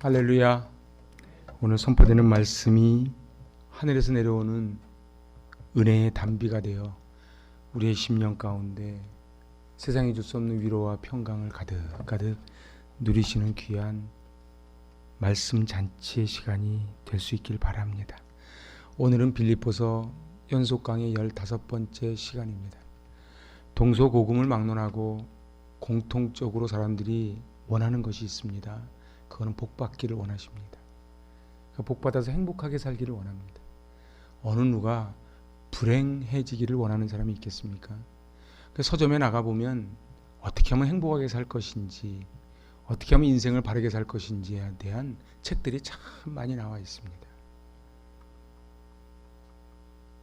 할렐루야. 오늘 선포되는 말씀이 하늘에서 내려오는 은혜의 단비가 되어 우리의 심령 가운데 세상이 줄 수 없는 위로와 평강을 가득가득 누리시는 귀한 말씀 잔치의 시간이 될 수 있길 바랍니다. 오늘은 빌립보서 연속 강의 15번째 시간입니다. 동서고금을 막론하고 공통적으로 사람들이 원하는 것이 있습니다. 그거는 복받기를 원하십니다. 복받아서 행복하게 살기를 원합니다. 어느 누가 불행해지기를 원하는 사람이 있겠습니까? 서점에 나가보면 어떻게 하면 행복하게 살 것인지, 어떻게 하면 인생을 바르게 살 것인지에 대한 책들이 참 많이 나와 있습니다.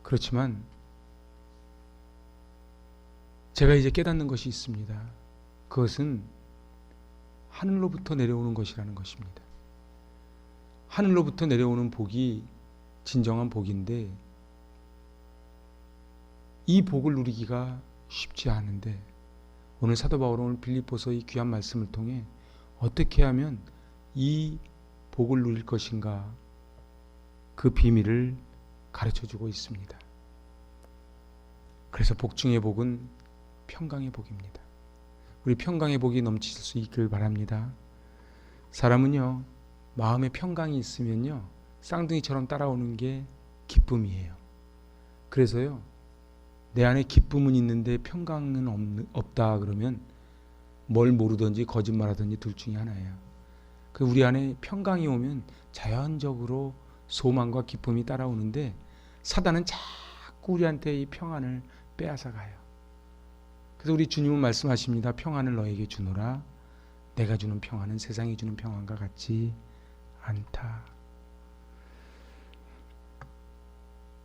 그렇지만 제가 이제 깨닫는 것이 있습니다. 그것은 하늘로부터 내려오는 것이라는 것입니다. 하늘로부터 내려오는 복이 진정한 복인데 이 복을 누리기가 쉽지 않은데 오늘 사도 바울은 오늘 빌립보서 이 귀한 말씀을 통해 어떻게 하면 이 복을 누릴 것인가 그 비밀을 가르쳐주고 있습니다. 그래서 복 중의 복은 평강의 복입니다. 우리 평강의 복이 넘칠 수 있길 바랍니다. 사람은요, 마음에 평강이 있으면요, 쌍둥이처럼 따라오는 게 기쁨이에요. 그래서요, 내 안에 기쁨은 있는데 평강은 없다 그러면 뭘 모르든지 거짓말하든지 둘 중에 하나예요. 우리 안에 평강이 오면 자연적으로 소망과 기쁨이 따라오는데 사단은 자꾸 우리한테 이 평안을 빼앗아 가요. 그래서 우리 주님은 말씀하십니다. 평안을 너에게 주노라. 내가 주는 평안은 세상이 주는 평안과 같지 않다.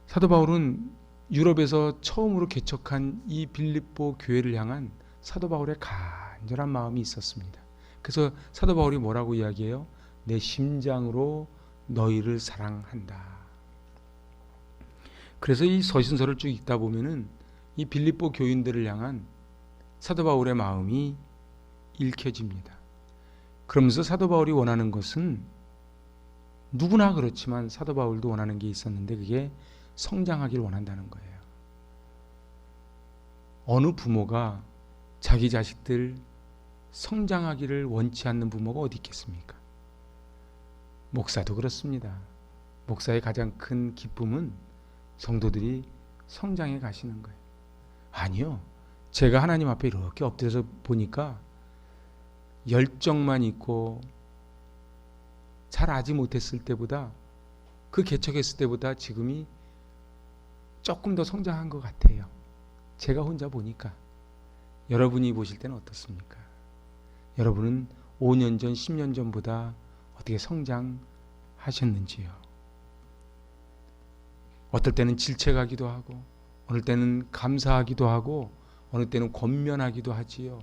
사도 바울은 유럽에서 처음으로 개척한 이 빌립보 교회를 향한 사도 바울의 간절한 마음이 있었습니다. 그래서 사도 바울이 뭐라고 이야기해요? 내 심장으로 너희를 사랑한다. 그래서 이 서신서를 쭉 읽다 보면은 이 빌립보 교인들을 향한 사도 바울의 마음이 읽혀집니다. 그러면서 사도 바울이 원하는 것은 누구나 그렇지만 사도 바울도 원하는 게 있었는데 그게 성장하기를 원한다는 거예요. 어느 부모가 자기 자식들 성장하기를 원치 않는 부모가 어디 있겠습니까? 목사도 그렇습니다. 목사의 가장 큰 기쁨은 성도들이 성장해 가시는 거예요. 아니요. 제가 하나님 앞에 이렇게 엎드려서 보니까 열정만 있고 잘 알지 못했을 때보다 그 개척했을 때보다 지금이 조금 더 성장한 것 같아요. 제가 혼자 보니까. 여러분이 보실 때는 어떻습니까? 여러분은 5년 전, 10년 전보다 어떻게 성장하셨는지요? 어떨 때는 질책하기도 하고 어느 때는 감사하기도 하고 어느 때는 권면하기도 하지요.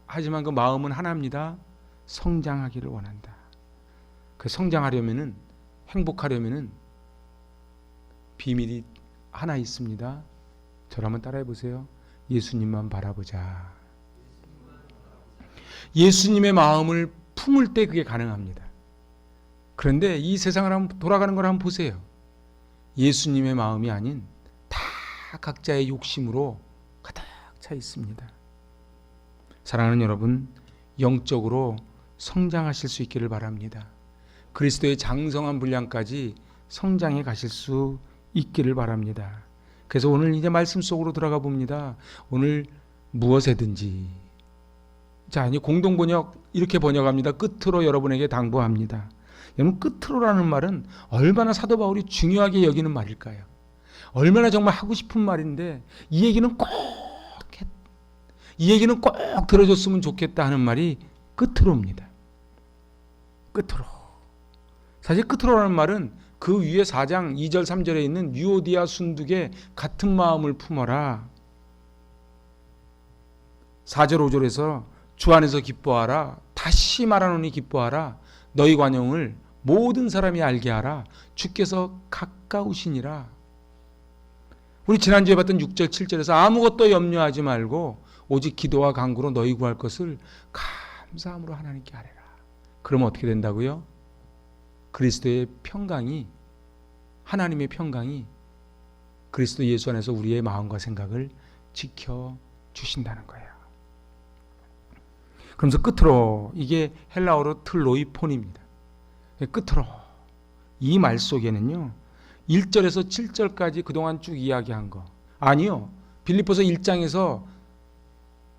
하지만 그 마음은 하나입니다. 성장하기를 원한다. 그 성장하려면은 행복하려면은 비밀이 하나 있습니다. 저를 한번 따라해 보세요. 예수님만 바라보자. 예수님의 마음을 품을 때 그게 가능합니다. 그런데 이 세상을 한번 돌아가는 걸 한번 보세요. 예수님의 마음이 아닌 다 각자의 욕심으로 가득 차 있습니다. 사랑하는 여러분, 영적으로 성장하실 수 있기를 바랍니다. 그리스도의 장성한 분량까지 성장해 가실 수 있기를 바랍니다. 그래서 오늘 이제 말씀 속으로 들어가 봅니다. 오늘 무엇에든지. 자, 이제 공동번역 이렇게 번역합니다. 끝으로 여러분에게 당부합니다. 여러분, 끝으로라는 말은 얼마나 사도 바울이 중요하게 여기는 말일까요? 얼마나 정말 하고 싶은 말인데 이 얘기는 꼭 들어줬으면 좋겠다 하는 말이 끝으로입니다. 끝으로. 사실 끝으로라는 말은 그 위에 4장 2절 3절에 있는 유오디아 순두계 같은 마음을 품어라. 4절 5절에서 주 안에서 기뻐하라. 다시 말하노니 기뻐하라. 너희 관용을 모든 사람이 알게 하라. 주께서 가까우시니라. 우리 지난주에 봤던 6절 7절에서 아무것도 염려하지 말고 오직 기도와 간구로 너희 구할 것을 감사함으로 하나님께 아뢰라. 그러면 어떻게 된다고요? 그리스도의 평강이, 하나님의 평강이 그리스도 예수 안에서 우리의 마음과 생각을 지켜주신다는 거예요. 그러면서 끝으로, 이게 헬라어로 틀로이폰입니다. 끝으로 이 말 속에는요 1절에서 7절까지 그동안 쭉 이야기한 거, 아니요, 빌립보서 1장에서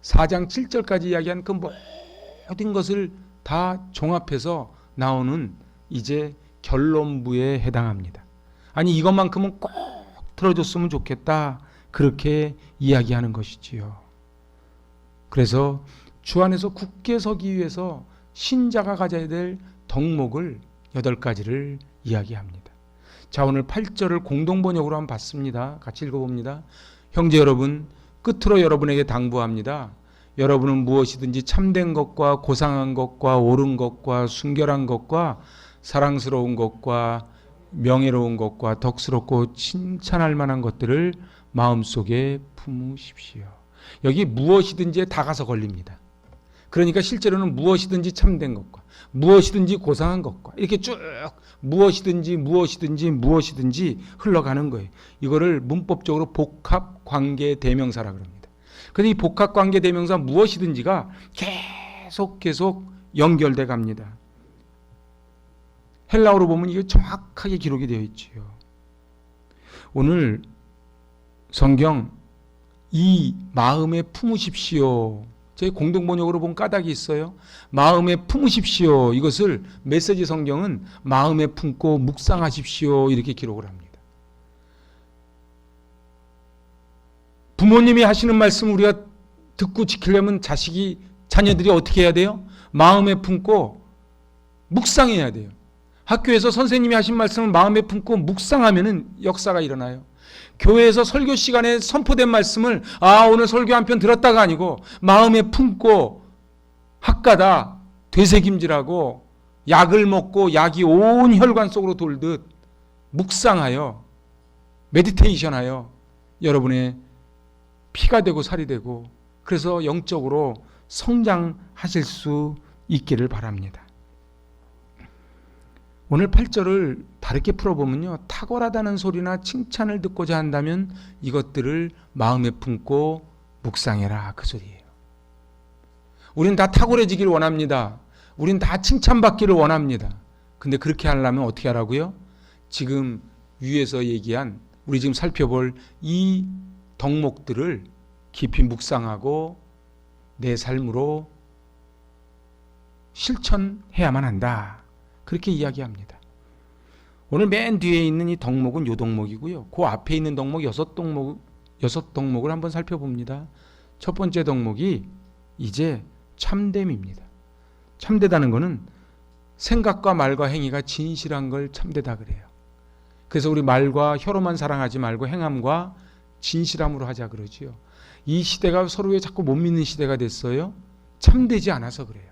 4장 7절까지 이야기한 그 모든 것을 다 종합해서 나오는 이제 결론부에 해당합니다. 아니 이것만큼은 꼭 들어줬으면 좋겠다, 그렇게 이야기하는 것이지요. 그래서 주 안에서 굳게 서기 위해서 신자가 가져야 될 덕목을 8가지를 이야기합니다. 자, 오늘 8절을 공동번역으로 한번 봤습니다. 같이 읽어봅니다. 형제 여러분, 끝으로 여러분에게 당부합니다. 여러분은 무엇이든지 참된 것과 고상한 것과 옳은 것과 순결한 것과 사랑스러운 것과 명예로운 것과 덕스럽고 칭찬할 만한 것들을 마음속에 품으십시오. 여기 무엇이든지에 다 가서 걸립니다. 그러니까 실제로는 무엇이든지 참된 것과 무엇이든지 고상한 것과 이렇게 쭉 무엇이든지 흘러가는 거예요. 이거를 문법적으로 복합관계 대명사라고 합니다. 그런데 이 복합관계 대명사 무엇이든지가 계속 연결돼 갑니다. 헬라어로 보면 이게 정확하게 기록이 되어 있지요. 오늘 성경 이 마음에 품으십시오. 제 공동번역으로 본 까닭이 있어요. 마음에 품으십시오. 이것을 메시지 성경은 마음에 품고 묵상하십시오, 이렇게 기록을 합니다. 부모님이 하시는 말씀 우리가 듣고 지키려면 자녀들이 어떻게 해야 돼요? 마음에 품고 묵상해야 돼요. 학교에서 선생님이 하신 말씀을 마음에 품고 묵상하면은 역사가 일어나요. 교회에서 설교 시간에 선포된 말씀을 오늘 설교 한 편 들었다가 아니고 마음에 품고 학가다 되새김질하고 약을 먹고 약이 온 혈관 속으로 돌듯 묵상하여 메디테이션하여 여러분의 피가 되고 살이 되고, 그래서 영적으로 성장하실 수 있기를 바랍니다. 오늘 8절을 다르게 풀어보면요, 탁월하다는 소리나 칭찬을 듣고자 한다면 이것들을 마음에 품고 묵상해라, 그 소리예요. 우린 다 탁월해지기를 원합니다. 우린 다 칭찬받기를 원합니다. 근데 그렇게 하려면 어떻게 하라고요? 지금 위에서 얘기한, 우리 지금 살펴볼 이 덕목들을 깊이 묵상하고 내 삶으로 실천해야만 한다, 그렇게 이야기합니다. 오늘 맨 뒤에 있는 이 덕목은 요 덕목이고요. 그 앞에 있는 덕목 6덕목을 한번 살펴봅니다. 첫 번째 덕목이 이제 참됨입니다. 참되다는 것은 생각과 말과 행위가 진실한 걸 참되다 그래요. 그래서 우리 말과 혀로만 사랑하지 말고 행함과 진실함으로 하자 그러지요. 이 시대가 서로에 자꾸 못 믿는 시대가 됐어요. 참되지 않아서 그래요.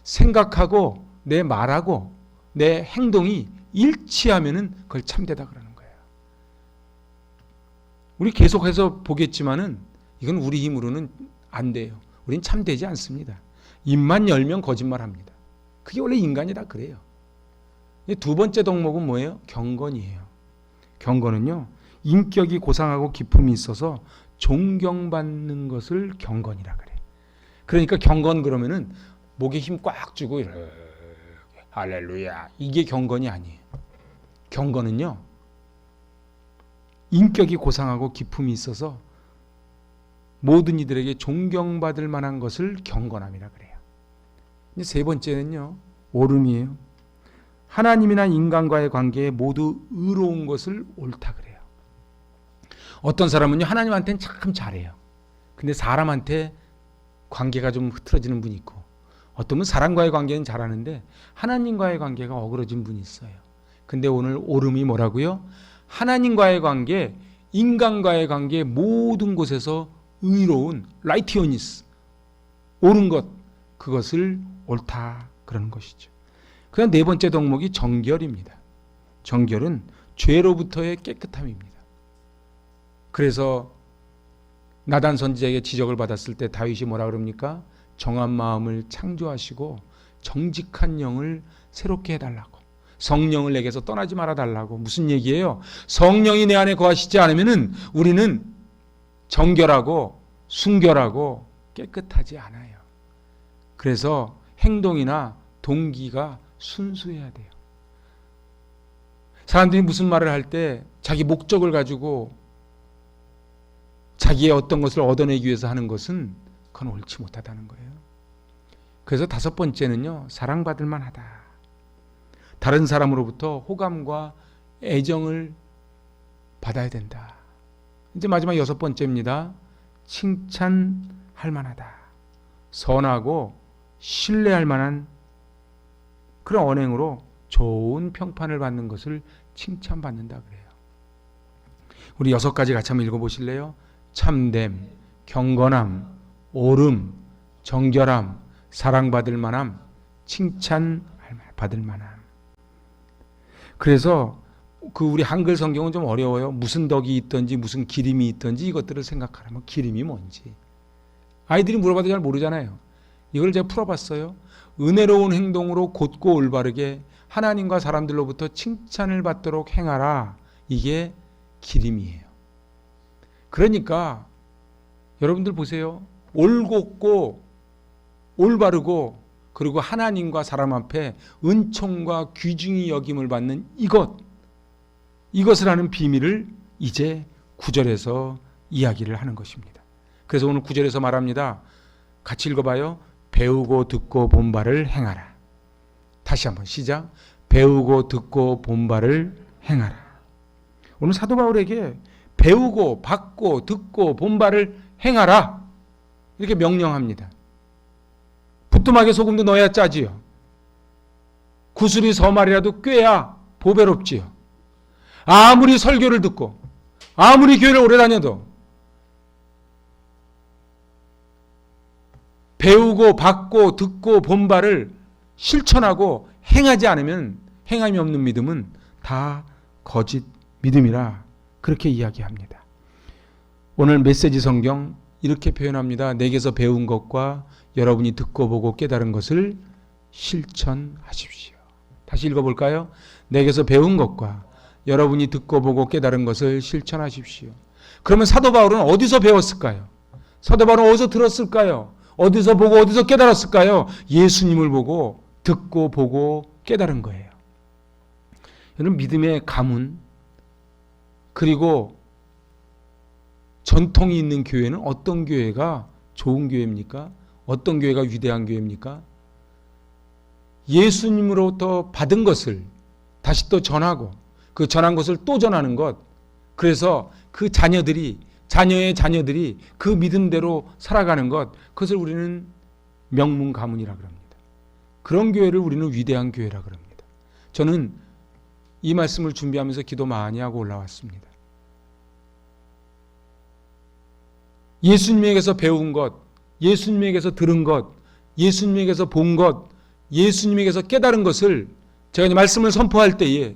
생각하고 내 말하고 내 행동이 일치하면은 그걸 참되다 그러는 거예요. 우리 계속해서 보겠지만은 이건 우리 힘으로는 안 돼요. 우린 참되지 않습니다. 입만 열면 거짓말합니다. 그게 원래 인간이 다 그래요. 두 번째 덕목은 뭐예요? 경건이에요. 경건은요, 인격이 고상하고 기품이 있어서 존경받는 것을 경건이라 그래. 그러니까 경건 그러면은 목에 힘 꽉 주고 이렇게 할렐루야, 이게 경건이 아니에요. 경건은요, 인격이 고상하고 기품이 있어서 모든 이들에게 존경받을 만한 것을 경건함이라 그래요. 이제 세 번째는요, 옳음이에요. 하나님이나 인간과의 관계에 모두 의로운 것을 옳다 그래요. 어떤 사람은요, 하나님한테는 참 잘해요. 근데 사람한테 관계가 좀 흐트러지는 분이 있고, 어떤 분은 사람과의 관계는 잘하는데 하나님과의 관계가 어그러진 분이 있어요. 근데 오늘 옳음이 뭐라고요? 하나님과의 관계, 인간과의 관계 모든 곳에서 의로운 라이티오니스, 옳은 것, 그것을 옳다 그러는 것이죠. 그다음 네 번째 덕목이 정결입니다. 정결은 죄로부터의 깨끗함입니다. 그래서 나단 선지자에게 지적을 받았을 때 다윗이 뭐라 그럽니까? 정한 마음을 창조하시고 정직한 영을 새롭게 해달라고. 성령을 내게서 떠나지 말아 달라고. 무슨 얘기예요? 성령이 내 안에 거하시지 않으면은 우리는 정결하고 순결하고 깨끗하지 않아요. 그래서 행동이나 동기가 순수해야 돼요. 사람들이 무슨 말을 할 때 자기 목적을 가지고 자기의 어떤 것을 얻어내기 위해서 하는 것은 그건 옳지 못하다는 거예요. 그래서 다섯 번째는요, 사랑받을 만하다. 다른 사람으로부터 호감과 애정을 받아야 된다. 이제 마지막 여섯 번째입니다. 칭찬할 만하다. 선하고 신뢰할 만한 그런 언행으로 좋은 평판을 받는 것을 칭찬받는다 그래요. 우리 여섯 가지 같이 한번 읽어보실래요? 참됨, 경건함, 옳음, 정결함, 사랑받을 만함, 칭찬받을 만함. 그래서 우리 한글 성경은 좀 어려워요. 무슨 덕이 있든지 무슨 기림이 있든지 이것들을 생각하라면 기림이 뭔지. 아이들이 물어봐도 잘 모르잖아요. 이걸 제가 풀어봤어요. 은혜로운 행동으로 곧고 올바르게 하나님과 사람들로부터 칭찬을 받도록 행하라. 이게 기림이에요. 그러니까 여러분들 보세요. 올곧고 올바르고 그리고 하나님과 사람 앞에 은총과 귀중히 여김을 받는 이것을 하는 비밀을 이제 9절에서 이야기를 하는 것입니다. 그래서 오늘 9절에서 말합니다. 같이 읽어봐요. 배우고 듣고 본 바를 행하라. 다시 한번 시작. 배우고 듣고 본 바를 행하라. 오늘 사도 바울에게 배우고 받고 듣고 본 바를 행하라. 이렇게 명령합니다. 부뚜막에 소금도 넣어야 짜지요. 구슬이 서말이라도 꿰야 보배롭지요. 아무리 설교를 듣고 아무리 교회를 오래 다녀도 배우고 받고 듣고 본 바를 실천하고 행하지 않으면 행함이 없는 믿음은 다 거짓 믿음이라 그렇게 이야기합니다. 오늘 메시지 성경 이렇게 표현합니다. 내게서 배운 것과 여러분이 듣고 보고 깨달은 것을 실천하십시오. 다시 읽어볼까요? 내게서 배운 것과 여러분이 듣고 보고 깨달은 것을 실천하십시오. 그러면 사도 바울은 어디서 배웠을까요? 사도 바울은 어디서 들었을까요? 어디서 보고 어디서 깨달았을까요? 예수님을 보고 듣고 보고 깨달은 거예요. 여러분 믿음의 가문 그리고 전통이 있는 교회는 어떤 교회가 좋은 교회입니까? 어떤 교회가 위대한 교회입니까? 예수님으로부터 받은 것을 다시 또 전하고 그 전한 것을 또 전하는 것. 그래서 그 자녀의 자녀들이 그 믿음대로 살아가는 것. 그것을 우리는 명문 가문이라 그럽니다. 그런 교회를 우리는 위대한 교회라 그럽니다. 저는 이 말씀을 준비하면서 기도 많이 하고 올라왔습니다. 예수님에게서 배운 것, 예수님에게서 들은 것, 예수님에게서 본 것, 예수님에게서 깨달은 것을 제가 말씀을 선포할 때에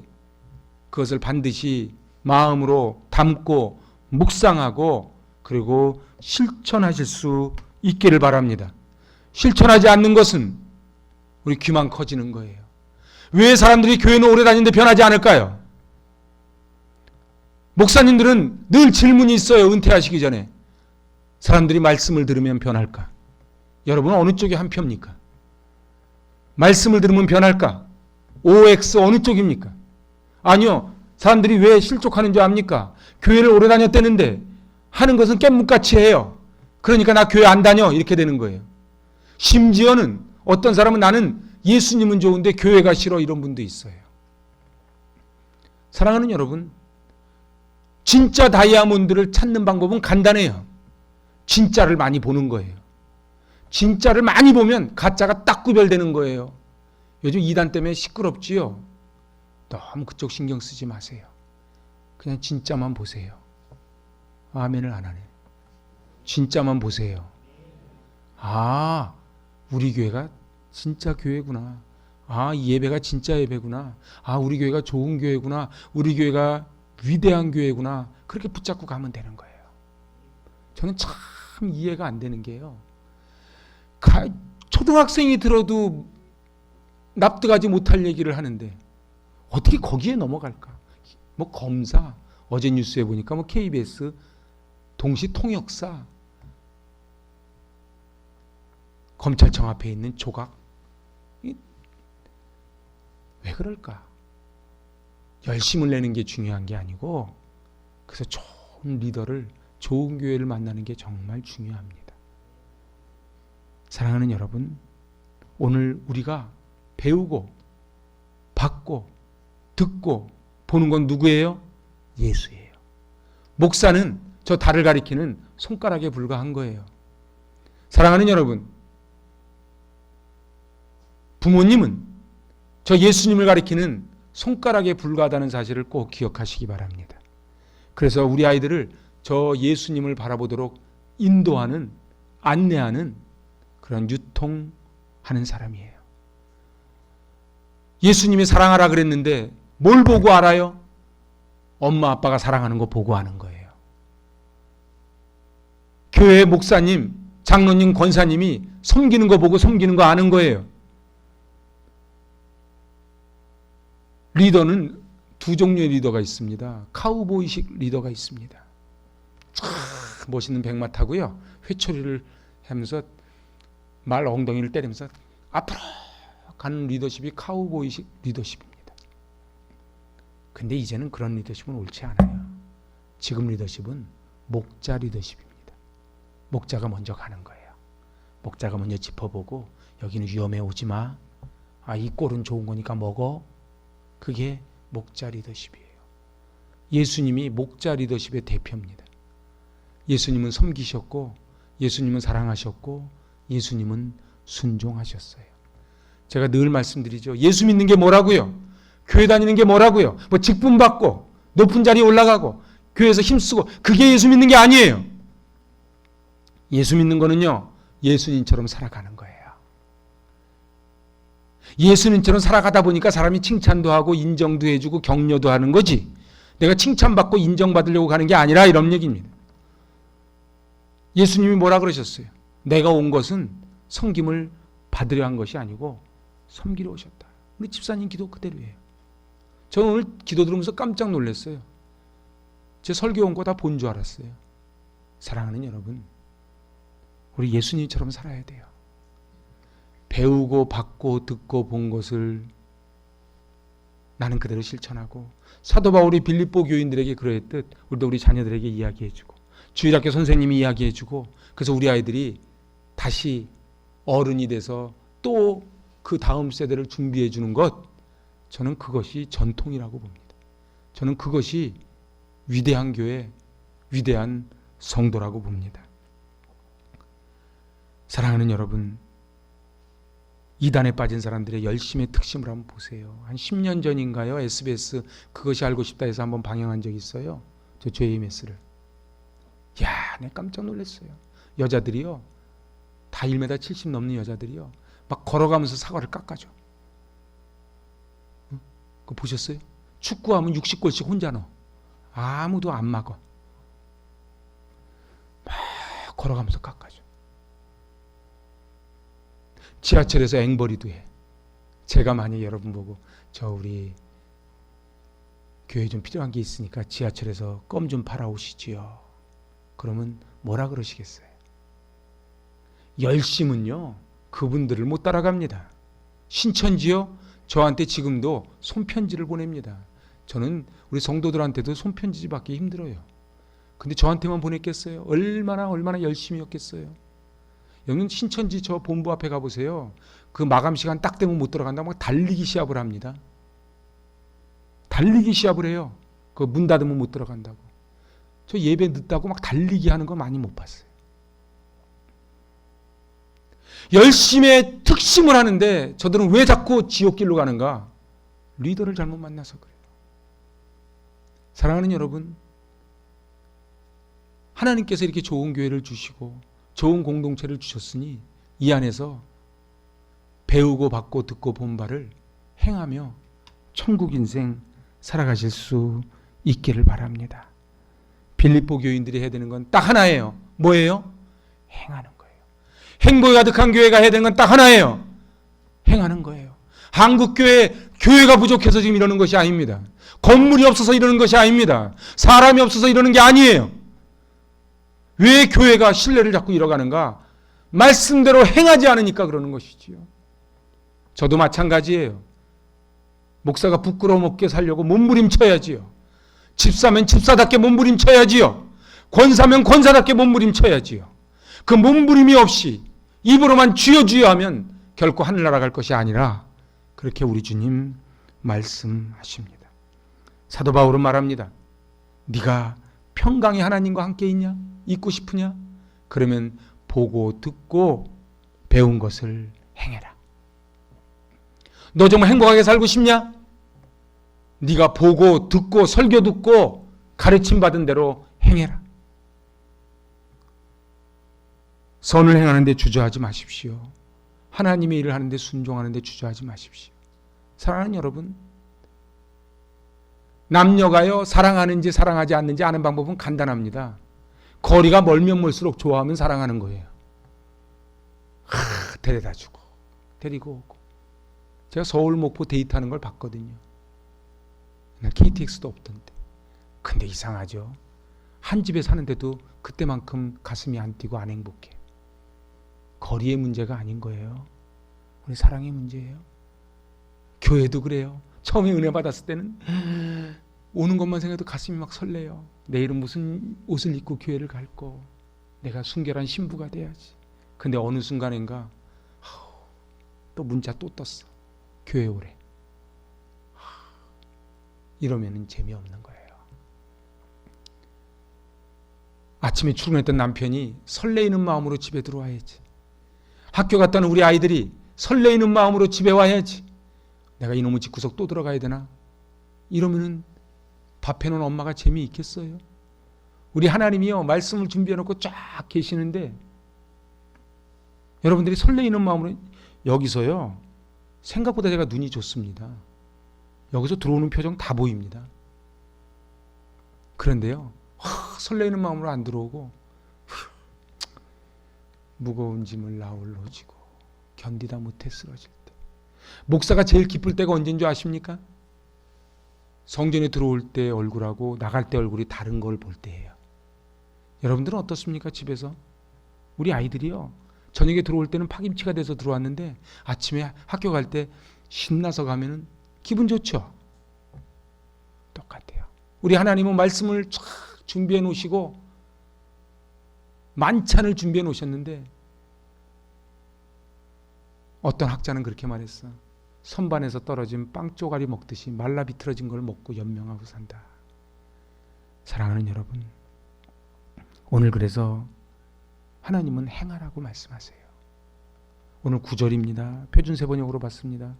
그것을 반드시 마음으로 담고 묵상하고 그리고 실천하실 수 있기를 바랍니다. 실천하지 않는 것은 우리 귀만 커지는 거예요. 왜 사람들이 교회는 오래 다니는데 변하지 않을까요? 목사님들은 늘 질문이 있어요. 은퇴하시기 전에. 사람들이 말씀을 들으면 변할까? 여러분은 어느 쪽이 한 표입니까? 말씀을 들으면 변할까? OX 어느 쪽입니까? 아니요. 사람들이 왜 실족하는 줄 압니까? 교회를 오래 다녔다는데 하는 것은 깻묵같이 해요. 그러니까 나 교회 안 다녀 이렇게 되는 거예요. 심지어는 어떤 사람은 나는 예수님은 좋은데 교회가 싫어 이런 분도 있어요. 사랑하는 여러분, 진짜 다이아몬드를 찾는 방법은 간단해요. 진짜를 많이 보는 거예요. 진짜를 많이 보면 가짜가 딱 구별되는 거예요. 요즘 이단 때문에 시끄럽지요. 너무 그쪽 신경 쓰지 마세요. 그냥 진짜만 보세요. 아멘을 안 하네. 진짜만 보세요. 아, 우리 교회가 진짜 교회구나. 아, 이 예배가 진짜 예배구나. 아, 우리 교회가 좋은 교회구나. 우리 교회가 위대한 교회구나. 그렇게 붙잡고 가면 되는 거예요. 저는 참 이해가 안 되는 게요. 초등학생이 들어도 납득하지 못할 얘기를 하는데 어떻게 거기에 넘어갈까? 뭐 검사, 어제 뉴스에 보니까 뭐 KBS 동시 통역사, 검찰청 앞에 있는 조각. 왜 그럴까? 열심을 내는 게 중요한 게 아니고, 그래서 좋은 리더를, 좋은 교회를 만나는 게 정말 중요합니다. 사랑하는 여러분, 오늘 우리가 배우고 받고 듣고 보는 건 누구예요? 예수예요. 목사는 저 달을 가리키는 손가락에 불과한 거예요. 사랑하는 여러분, 부모님은 저 예수님을 가리키는 손가락에 불과하다는 사실을 꼭 기억하시기 바랍니다. 그래서 우리 아이들을 저 예수님을 바라보도록 인도하는, 안내하는 그런 유통하는 사람이에요. 예수님이 사랑하라 그랬는데 뭘 보고 알아요? 엄마 아빠가 사랑하는 거 보고 아는 거예요. 교회 목사님, 장로님, 권사님이 섬기는 거 보고 섬기는 거 아는 거예요. 리더는 두 종류의 리더가 있습니다. 카우보이식 리더가 있습니다. 참 멋있는 백마 타고요, 회초리를 하면서 말 엉덩이를 때리면서 앞으로 가는 리더십이 카우보이식 리더십입니다. 근데 이제는 그런 리더십은 옳지 않아요. 지금 리더십은 목자 리더십입니다. 목자가 먼저 가는 거예요. 목자가 먼저 짚어보고, 여기는 위험해, 오지 마. 아, 이 꼴은 좋은 거니까 먹어. 그게 목자 리더십이에요. 예수님이 목자 리더십의 대표입니다. 예수님은 섬기셨고, 예수님은 사랑하셨고, 예수님은 순종하셨어요. 제가 늘 말씀드리죠. 예수 믿는 게 뭐라고요? 교회 다니는 게 뭐라고요? 뭐 직분 받고 높은 자리에 올라가고 교회에서 힘쓰고, 그게 예수 믿는 게 아니에요. 예수 믿는 거는요, 예수님처럼 살아가는 거예요. 예수님처럼 살아가다 보니까 사람이 칭찬도 하고 인정도 해주고 격려도 하는 거지, 내가 칭찬받고 인정받으려고 가는 게 아니라, 이런 얘기입니다. 예수님이 뭐라 그러셨어요? 내가 온 것은 섬김을 받으려 한 것이 아니고 섬기러 오셨다. 우리 집사님 기도 그대로예요. 저는 오늘 기도 들으면서 깜짝 놀랐어요. 제 설교 온 거 다 본 줄 알았어요. 사랑하는 여러분, 우리 예수님처럼 살아야 돼요. 배우고 받고 듣고 본 것을 나는 그대로 실천하고, 사도 바울이 빌립보 교인들에게 그러했듯 우리도 우리 자녀들에게 이야기해주고, 주일학교 선생님이 이야기해주고, 그래서 우리 아이들이 다시 어른이 돼서 또 그 다음 세대를 준비해 주는 것, 저는 그것이 전통이라고 봅니다. 저는 그것이 위대한 교회, 위대한 성도라고 봅니다. 사랑하는 여러분, 이단에 빠진 사람들의 열심의 특심을 한번 보세요. 한 10년 전인가요? SBS 그것이 알고 싶다 해서 한번 방영한 적이 있어요. 저 JMS를. 야, 내가 깜짝 놀랐어요. 여자들이요, 다 1m 70 넘는 여자들이요, 막 걸어가면서 사과를 깎아줘. 그거 보셨어요? 축구하면 60골씩 혼자 넣어. 아무도 안 막어. 막 걸어가면서 깎아줘. 지하철에서 앵벌이도 해. 제가 만약 여러분 보고 저 우리 교회 좀 필요한 게 있으니까 지하철에서 껌 좀 팔아오시지요, 그러면 뭐라 그러시겠어요? 열심은요, 그분들을 못 따라갑니다. 신천지요, 저한테 지금도 손편지를 보냅니다. 저는 우리 성도들한테도 손편지 받기 힘들어요. 근데 저한테만 보냈겠어요? 얼마나 열심히 했겠어요. 여러분, 신천지 저 본부 앞에 가보세요. 그 마감 시간 딱 되면 못 들어간다고 막 달리기 시합을 합니다. 달리기 시합을 해요. 그 문 닫으면 못 들어간다고. 저 예배 늦다고 막 달리기 하는 거 많이 못 봤어요. 열심의 특심을 하는데 저들은 왜 자꾸 지옥길로 가는가? 리더를 잘못 만나서 그래요. 사랑하는 여러분, 하나님께서 이렇게 좋은 교회를 주시고 좋은 공동체를 주셨으니 이 안에서 배우고 받고 듣고 본 바를 행하며 천국 인생 살아가실 수 있기를 바랍니다. 빌립보 교인들이 해야 되는 건 딱 하나예요. 뭐예요? 행하는 거예요. 행복이 가득한 교회가 해야 되는 건 딱 하나예요. 행하는 거예요. 한국교회 교회가 부족해서 지금 이러는 것이 아닙니다. 건물이 없어서 이러는 것이 아닙니다. 사람이 없어서 이러는 게 아니에요. 왜 교회가 신뢰를 자꾸 잃어가는가? 말씀대로 행하지 않으니까 그러는 것이지요. 저도 마찬가지예요. 목사가 부끄러움 없게 살려고 몸부림쳐야지요. 집사면 집사답게 몸부림쳐야지요. 권사면 권사답게 몸부림쳐야지요. 그 몸부림이 없이 입으로만 주여 주여 하면 결코 하늘 날아갈 것이 아니라 그렇게 우리 주님 말씀하십니다. 사도 바울은 말합니다. 네가 평강의 하나님과 함께 있냐? 있고 싶으냐? 그러면 보고 듣고 배운 것을 행해라. 너 정말 행복하게 살고 싶냐? 네가 보고 듣고 설교 듣고 가르침 받은 대로 행해라. 선을 행하는 데 주저하지 마십시오. 하나님의 일을 하는 데 순종하는 데 주저하지 마십시오. 사랑하는 여러분, 남녀가요 사랑하는지 사랑하지 않는지 아는 방법은 간단합니다. 거리가 멀면 멀수록 좋아하면 사랑하는 거예요. 데려다 주고 데리고 오고. 제가 서울 목포 데이트하는 걸 봤거든요. 날 KTX도 없던데. 근데 이상하죠. 한 집에 사는데도 그때만큼 가슴이 안 뛰고 안 행복해. 거리의 문제가 아닌 거예요. 우리 사랑의 문제예요. 교회도 그래요. 처음에 은혜 받았을 때는 오는 것만 생각해도 가슴이 막 설레요. 내일은 무슨 옷을 입고 교회를 갈고 내가 순결한 신부가 돼야지. 근데 어느 순간인가 또 문자 또 떴어. 교회 오래. 이러면은 재미없는 거예요. 아침에 출근했던 남편이 설레이는 마음으로 집에 들어와야지. 학교 갔다는 우리 아이들이 설레이는 마음으로 집에 와야지. 내가 이놈의 집구석 또 들어가야 되나? 이러면은 밥 해놓은 엄마가 재미있겠어요? 우리 하나님이요 말씀을 준비해놓고 쫙 계시는데 여러분들이 설레이는 마음으로 여기서요 생각보다 제가 눈이 좋습니다. 여기서 들어오는 표정 다 보입니다. 그런데요 설레이는 마음으로 안 들어오고 무거운 짐을 나홀로 지고 견디다 못해 쓰러질 때 목사가 제일 기쁠 때가 언제인 줄 아십니까? 성전에 들어올 때 얼굴하고 나갈 때 얼굴이 다른 걸 볼 때예요. 여러분들은 어떻습니까? 집에서 우리 아이들이요 저녁에 들어올 때는 파김치가 돼서 들어왔는데 아침에 학교 갈 때 신나서 가면은 기분 좋죠? 똑같아요. 우리 하나님은 말씀을 쫙 준비해 놓으시고 만찬을 준비해 놓으셨는데 어떤 학자는 그렇게 말했어. 선반에서 떨어진 빵 쪼가리 먹듯이 말라 비틀어진 걸 먹고 연명하고 산다. 사랑하는 여러분, 오늘 그래서 하나님은 행하라고 말씀하세요. 오늘 9절입니다. 표준세 번역으로 봤습니다.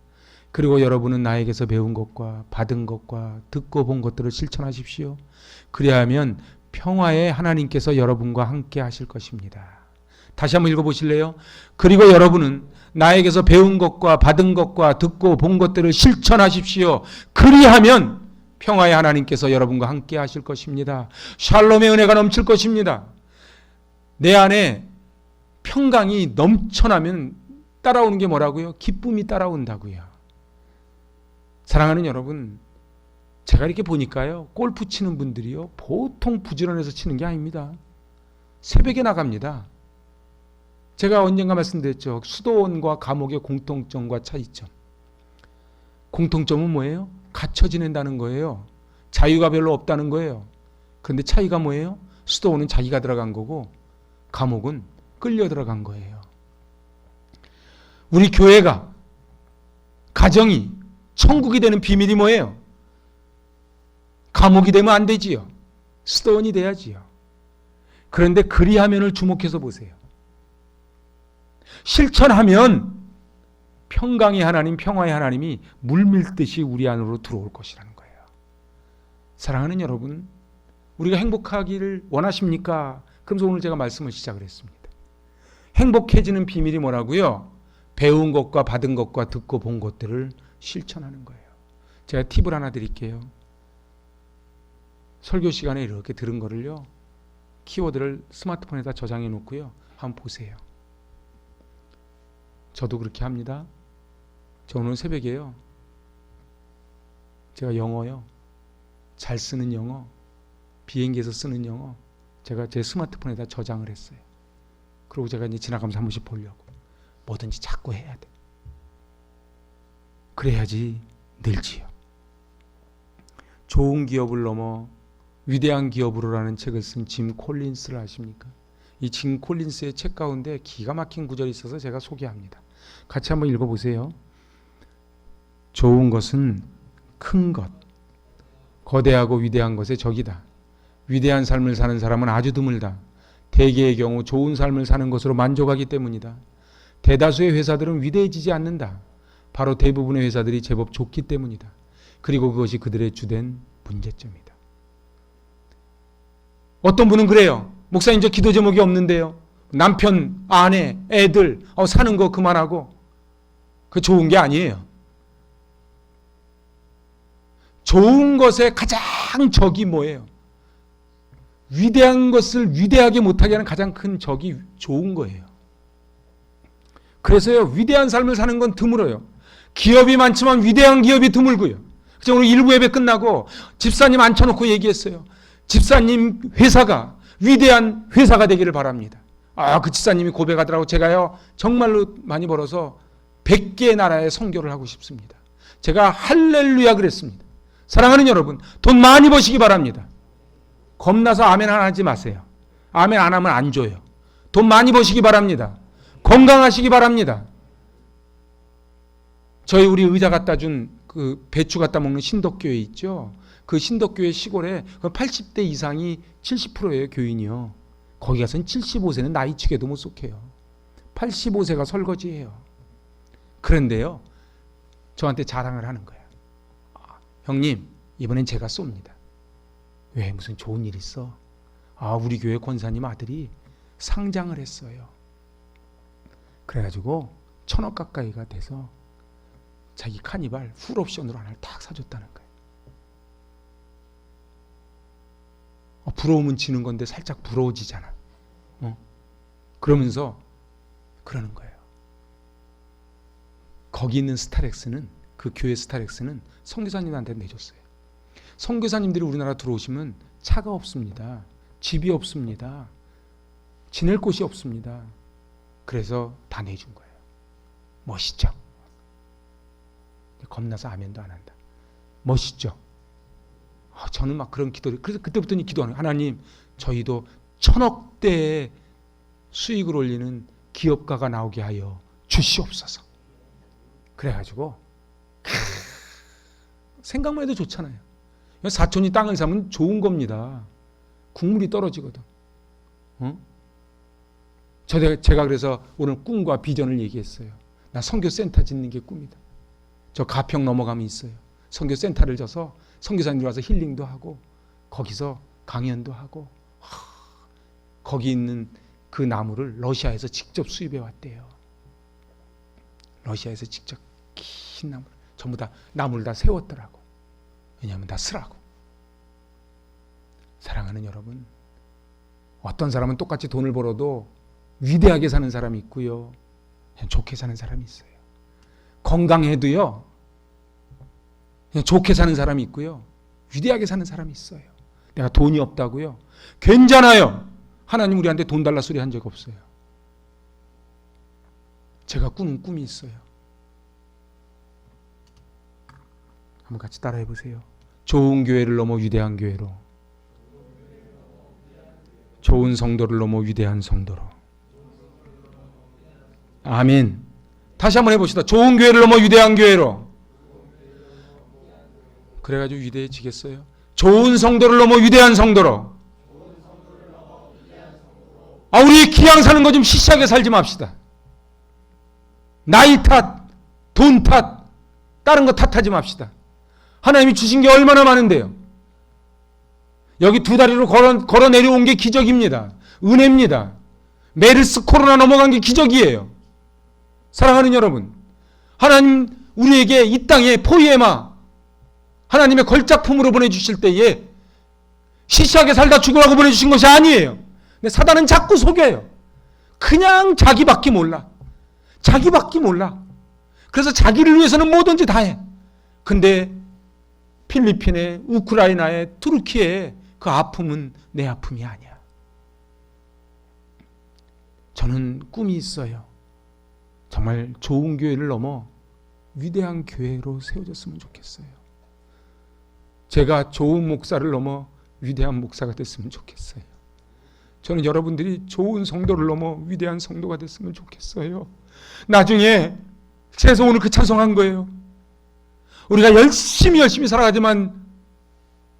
그리고 여러분은 나에게서 배운 것과 받은 것과 듣고 본 것들을 실천하십시오. 그리하면 평화의 하나님께서 여러분과 함께 하실 것입니다. 다시 한번 읽어보실래요? 그리고 여러분은 나에게서 배운 것과 받은 것과 듣고 본 것들을 실천하십시오. 그리하면 평화의 하나님께서 여러분과 함께 하실 것입니다. 샬롬의 은혜가 넘칠 것입니다. 내 안에 평강이 넘쳐나면 따라오는 게 뭐라고요? 기쁨이 따라온다고요. 사랑하는 여러분, 제가 이렇게 보니까요 골프 치는 분들이요 보통 부지런해서 치는 게 아닙니다. 새벽에 나갑니다. 제가 언젠가 말씀드렸죠. 수도원과 감옥의 공통점과 차이점. 공통점은 뭐예요? 갇혀 지낸다는 거예요. 자유가 별로 없다는 거예요. 그런데 차이가 뭐예요? 수도원은 자기가 들어간 거고 감옥은 끌려 들어간 거예요. 우리 교회가 가정이 천국이 되는 비밀이 뭐예요? 감옥이 되면 안 되지요. 수도원이 돼야지요. 그런데 그리하면을 주목해서 보세요. 실천하면 평강의 하나님, 평화의 하나님이 물밀듯이 우리 안으로 들어올 것이라는 거예요. 사랑하는 여러분, 우리가 행복하기를 원하십니까? 그래서 오늘 제가 말씀을 시작을 했습니다. 행복해지는 비밀이 뭐라고요? 배운 것과 받은 것과 듣고 본 것들을 실천하는 거예요. 제가 팁을 하나 드릴게요. 설교 시간에 이렇게 들은 거를요 키워드를 스마트폰에다 저장해 놓고요 한번 보세요. 저도 그렇게 합니다. 저 오늘 새벽에요 제가 영어요. 잘 쓰는 영어, 비행기에서 쓰는 영어, 제가 제 스마트폰에다 저장을 했어요. 그리고 제가 이제 지나가면서 한 번씩 보려고. 뭐든지 자꾸 해야 돼. 그래야지 늘지요. 좋은 기업을 넘어 위대한 기업으로라는 책을 쓴 짐 콜린스를 아십니까? 이 짐 콜린스의 책 가운데 기가 막힌 구절이 있어서 제가 소개합니다. 같이 한번 읽어보세요. 좋은 것은 큰 것, 거대하고 위대한 것의 적이다. 위대한 삶을 사는 사람은 아주 드물다. 대개의 경우 좋은 삶을 사는 것으로 만족하기 때문이다. 대다수의 회사들은 위대해지지 않는다. 바로 대부분의 회사들이 제법 좋기 때문이다. 그리고 그것이 그들의 주된 문제점이다. 어떤 분은 그래요. 목사님, 저 기도 제목이 없는데요. 남편, 아내, 애들 사는 거 그만하고. 그 좋은 게 아니에요. 좋은 것의 가장 적이 뭐예요? 위대한 것을 위대하게 못하게 하는 가장 큰 적이 좋은 거예요. 그래서요, 위대한 삶을 사는 건 드물어요. 기업이 많지만 위대한 기업이 드물고요. 그래서 오늘 1부 예배 끝나고 집사님 앉혀놓고 얘기했어요. 집사님 회사가 위대한 회사가 되기를 바랍니다. 그 집사님이 고백하더라고. 제가요 정말로 많이 벌어서 100개의 나라에 선교를 하고 싶습니다. 제가 할렐루야 그랬습니다. 사랑하는 여러분, 돈 많이 버시기 바랍니다. 겁나서 아멘 안 하지 마세요. 아멘 안 하면 안 줘요. 돈 많이 버시기 바랍니다. 건강하시기 바랍니다. 우리 의자 갖다 준 그 배추 갖다 먹는 신덕교회 있죠. 그 신덕교회 시골에 80대 이상이 70%예요, 교인이요. 거기 가서는 75세는 나이 치게도 못 속해요. 85세가 설거지해요. 그런데요, 저한테 자랑을 하는 거예요. 형님, 이번엔 제가 쏩니다. 왜? 무슨 좋은 일 있어? 우리 교회 권사님 아들이 상장을 했어요. 그래가지고 1,000억 가까이가 돼서 자기 카니발 풀옵션으로 하나를 딱 사줬다는 거예요. 부러우면 지는 건데 살짝 부러워지잖아. 그러면서 그러는 거예요. 거기 있는 스타렉스는, 그 교회 스타렉스는 선교사님한테 내줬어요. 선교사님들이 우리나라 들어오시면 차가 없습니다. 집이 없습니다. 지낼 곳이 없습니다. 그래서 다 내준 거예요. 멋있죠? 겁나서 아멘도 안 한다. 멋있죠? 저는 막 그런 기도를, 그래서 그때부터는 기도하는 거예요. 하나님, 저희도 1,000억대의 수익을 올리는 기업가가 나오게 하여 주시옵소서. 그래가지고 생각만 해도 좋잖아요. 사촌이 땅을 사면 좋은 겁니다. 국물이 떨어지거든. 제가 그래서 오늘 꿈과 비전을 얘기했어요. 나 선교센터 짓는 게 꿈이다. 저 가평 넘어가면 있어요. 선교센터를 져서 선교사님들 와서 힐링도 하고 거기서 강연도 하고, 거기 있는 그 나무를 러시아에서 직접 수입해 왔대요. 러시아에서 직접 긴 나무를 전부 다 나무를 다 세웠더라고. 왜냐하면 다 쓰라고. 사랑하는 여러분, 어떤 사람은 똑같이 돈을 벌어도 위대하게 사는 사람이 있고요, 그냥 좋게 사는 사람이 있어요. 건강해도요, 그냥 좋게 사는 사람이 있고요, 위대하게 사는 사람이 있어요. 내가 돈이 없다고요? 괜찮아요. 하나님 우리한테 돈 달라 소리 한 적 없어요. 제가 꾸는 꿈이 있어요. 한번 같이 따라해 보세요. 좋은 교회를 넘어 위대한 교회로, 좋은 성도를 넘어 위대한 성도로. 아멘. 다시 한번 해봅시다. 좋은 교회를 넘어 위대한 교회로. 그래가지고 위대해지겠어요? 좋은 성도를 넘어 위대한 성도로. 우리 기양 사는 거 좀 시시하게 살지 맙시다. 나이 탓, 돈 탓, 다른 거 탓하지 맙시다. 하나님이 주신 게 얼마나 많은데요. 여기 두 다리로 걸어 내려온 게 기적입니다. 은혜입니다. 메르스 코로나 넘어간 게 기적이에요. 사랑하는 여러분, 하나님 우리에게 이 땅에 포이에마, 하나님의 걸작품으로 보내주실 때에 시시하게 살다 죽으라고 보내주신 것이 아니에요. 근데 사단은 자꾸 속여요. 그냥 자기밖에 몰라. 자기밖에 몰라. 그래서 자기를 위해서는 뭐든지 다 해. 근데 필리핀의, 우크라이나의, 투르키의 그 아픔은 내 아픔이 아니야. 저는 꿈이 있어요. 정말 좋은 교회를 넘어 위대한 교회로 세워졌으면 좋겠어요. 제가 좋은 목사를 넘어 위대한 목사가 됐으면 좋겠어요. 저는 여러분들이 좋은 성도를 넘어 위대한 성도가 됐으면 좋겠어요. 나중에 그래서 오늘 그 찬송한 거예요. 우리가 열심히 살아가지만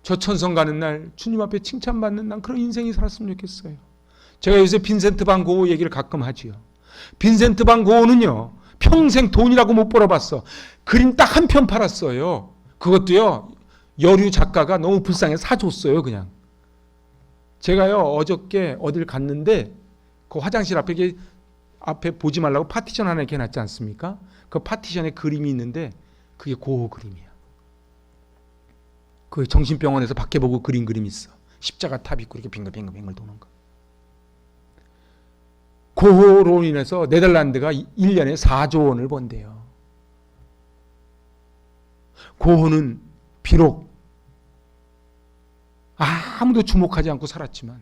저 천성 가는 날 주님 앞에 칭찬받는 난 그런 인생이 살았으면 좋겠어요. 제가 요새 빈센트 반 고흐 얘기를 가끔 하지요. 빈센트 반 고흐는요, 평생 돈이라고 못 벌어봤어. 그림 딱 한 편 팔았어요. 그것도요, 여류 작가가 너무 불쌍해서 사줬어요, 그냥. 제가요, 어저께 어딜 갔는데 그 화장실 앞에 보지 말라고 파티션 하나 이렇게 놨지 않습니까? 그 파티션에 그림이 있는데 그게 고흐 그림이야. 그 정신병원에서 밖에 보고 그린 그림이 있어. 십자가 탑 있고 이렇게 빙글빙글 도는 거. 고흐로 인해서 네덜란드가 1년에 4조 원을 번대요. 고흐는 비록 아무도 주목하지 않고 살았지만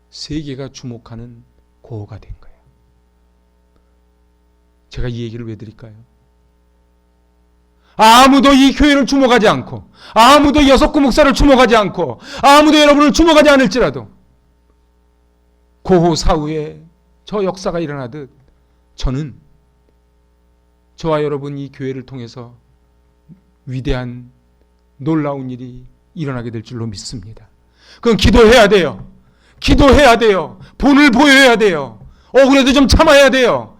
세계가 주목하는 고흐가 된 거예요. 제가 이 얘기를 왜 드릴까요? 아무도 이 교회를 주목하지 않고, 아무도 여섯구 목사를 주목하지 않고, 아무도 여러분을 주목하지 않을지라도 고흐 사후에 저 역사가 일어나듯 저는 저와 여러분 이 교회를 통해서 위대한 놀라운 일이 일어나게 될 줄로 믿습니다. 그건 기도해야 돼요. 기도해야 돼요. 본을 보여야 돼요. 억울해도 좀 참아야 돼요.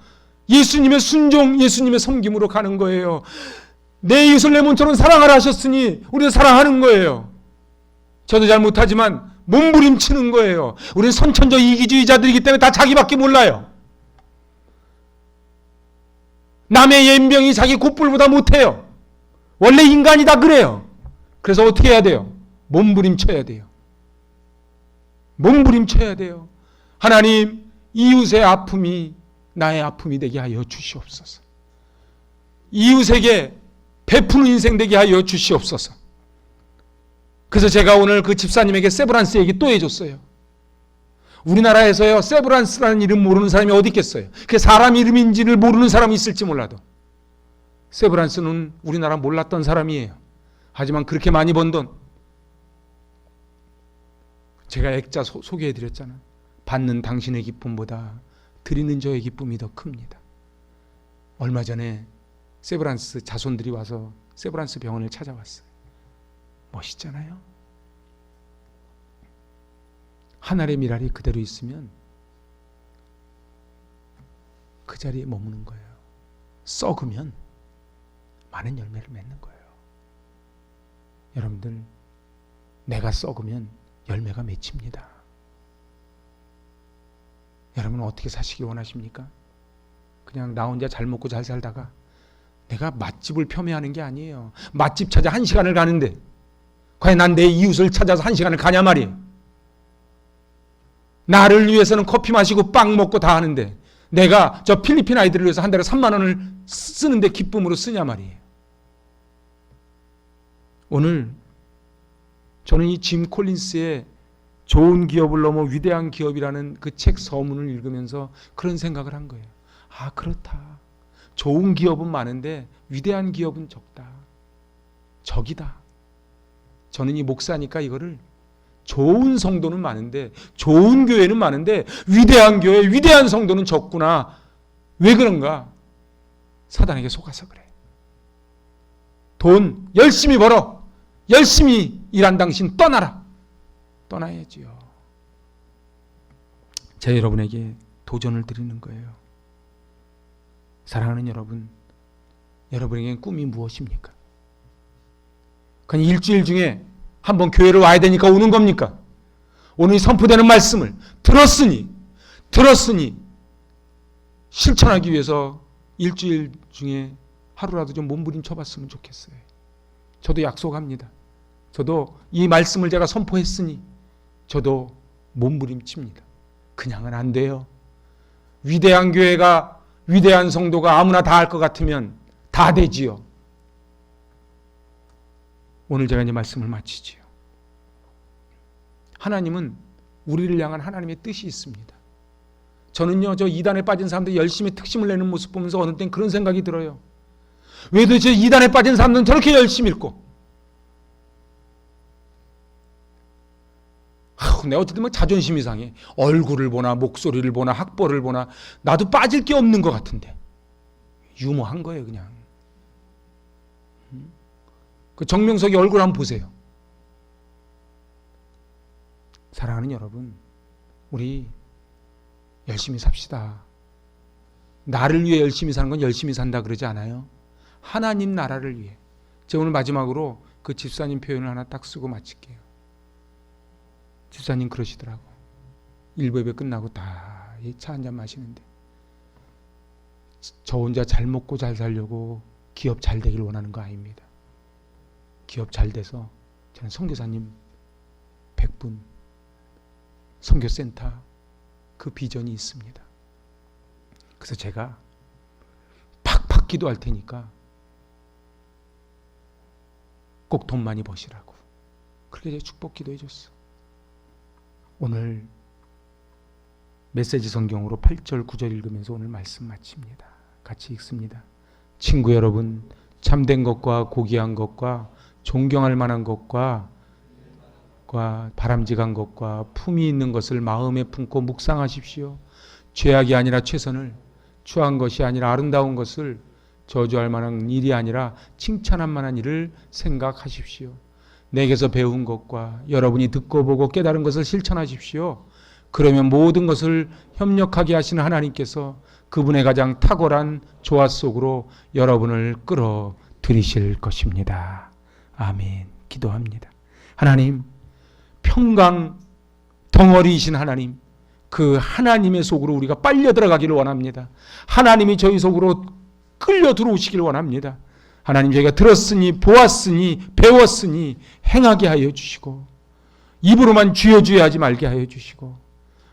예수님의 순종, 예수님의 섬김으로 가는 거예요. 내 이웃을 내 몸처럼 사랑하라 하셨으니 우리도 사랑하는 거예요. 저도 잘 못하지만 몸부림치는 거예요. 우리는 선천적 이기주의자들이기 때문에 다 자기밖에 몰라요. 남의 연병이 자기 콧불보다 못해요. 원래 인간이 다 그래요. 그래서 어떻게 해야 돼요? 몸부림쳐야 돼요. 몸부림쳐야 돼요. 하나님, 이웃의 아픔이 나의 아픔이 되게 하여 주시옵소서. 이웃에게 베푸는 인생 되게 하여 주시옵소서. 그래서 제가 오늘 그 집사님에게 세브란스 얘기 또 해줬어요. 우리나라에서요, 세브란스라는 이름 모르는 사람이 어디 있겠어요? 그게 사람 이름인지를 모르는 사람이 있을지 몰라도 세브란스는 우리나라 몰랐던 사람이에요. 하지만 그렇게 많이 번 돈, 제가 액자 소개해드렸잖아요. 받는 당신의 기쁨보다 드리는 저의 기쁨이 더 큽니다. 얼마 전에 세브란스 자손들이 와서 세브란스 병원을 찾아왔어요. 멋있잖아요. 한 알의 미랄이 그대로 있으면 그 자리에 머무는 거예요. 썩으면 많은 열매를 맺는 거예요. 여러분들, 내가 썩으면 열매가 맺힙니다. 여러분은 어떻게 사시기 원하십니까? 그냥 나 혼자 잘 먹고 잘 살다가 내가 맛집을 폄훼하는 게 아니에요. 맛집 찾아 1시간을 가는데 과연 난 내 이웃을 찾아서 1시간을 가냐 말이에요. 나를 위해서는 커피 마시고 빵 먹고 다 하는데 내가 저 필리핀 아이들을 위해서 한 달에 3만 원을 쓰는데 기쁨으로 쓰냐 말이에요. 오늘 저는 이 짐 콜린스의 좋은 기업을 넘어 위대한 기업이라는 그 책 서문을 읽으면서 그런 생각을 한 거예요. 아, 그렇다. 좋은 기업은 많은데 위대한 기업은 적다. 적이다. 저는 이 목사니까 이거를 좋은 성도는 많은데, 좋은 교회는 많은데 위대한 교회, 위대한 성도는 적구나. 왜 그런가? 사단에게 속아서 그래. 돈 열심히 벌어. 열심히 일한 당신 떠나라. 떠나야지요. 제가 여러분에게 도전을 드리는 거예요. 사랑하는 여러분, 여러분에게는 꿈이 무엇입니까? 그냥 일주일 중에 한번 교회를 와야 되니까 오는 겁니까? 오늘 선포되는 말씀을 들었으니 실천하기 위해서 일주일 중에 하루라도 좀 몸부림쳐 봤으면 좋겠어요. 저도 약속합니다. 저도 이 말씀을 제가 선포했으니 저도 몸부림칩니다. 그냥은 안 돼요. 위대한 교회가, 위대한 성도가 아무나 다 할 것 같으면 다 되지요. 오늘 제가 이제 말씀을 마치지요. 하나님은 우리를 향한 하나님의 뜻이 있습니다. 저는요, 저 이단에 빠진 사람들이 열심히 특심을 내는 모습 보면서 어느 땐 그런 생각이 들어요. 왜 도대체 이단에 빠진 사람들은 저렇게 열심히 읽고, 내가 어쨌든 뭐 자존심이 상해. 얼굴을 보나 목소리를 보나 학벌을 보나 나도 빠질 게 없는 것 같은데 유머한 거예요 그냥. 그 정명석의 얼굴 한번 보세요. 사랑하는 여러분, 우리 열심히 삽시다. 나를 위해 열심히 사는 건 열심히 산다 그러지 않아요. 하나님 나라를 위해. 제가 오늘 마지막으로 그 집사님 표현을 하나 딱 쓰고 마칠게요. 집사님 그러시더라고. 일부 예배 끝나고 다 차 한잔 마시는데 저 혼자 잘 먹고 잘 살려고 기업 잘 되길 원하는 거 아닙니다. 기업 잘 돼서 저는 선교사님 100분 선교센터 그 비전이 있습니다. 그래서 제가 팍팍 기도할 테니까 꼭 돈 많이 버시라고 그렇게 제가 축복 기도해 줬어. 오늘 메시지 성경으로 8절 9절 읽으면서 오늘 말씀 마칩니다. 같이 읽습니다. 친구 여러분, 참된 것과 고귀한 것과 존경할 만한 것과 바람직한 것과 품이 있는 것을 마음에 품고 묵상하십시오. 죄악이 아니라 최선을, 추한 것이 아니라 아름다운 것을, 저주할 만한 일이 아니라 칭찬할 만한 일을 생각하십시오. 내게서 배운 것과 여러분이 듣고 보고 깨달은 것을 실천하십시오. 그러면 모든 것을 협력하게 하시는 하나님께서 그분의 가장 탁월한 조화 속으로 여러분을 끌어들이실 것입니다. 아멘. 기도합니다. 하나님, 평강 덩어리이신 하나님, 그 하나님의 속으로 우리가 빨려 들어가기를 원합니다. 하나님이 저희 속으로 끌려 들어오시길 원합니다. 하나님, 저희가 들었으니 보았으니 배웠으니 행하게 하여 주시고 입으로만 주여 주여 하지 말게 하여 주시고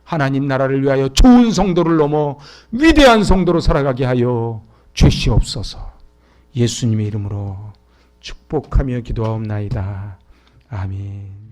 하나님 나라를 위하여 좋은 성도를 넘어 위대한 성도로 살아가게 하여 주시옵소서. 예수님의 이름으로 축복하며 기도하옵나이다. 아멘.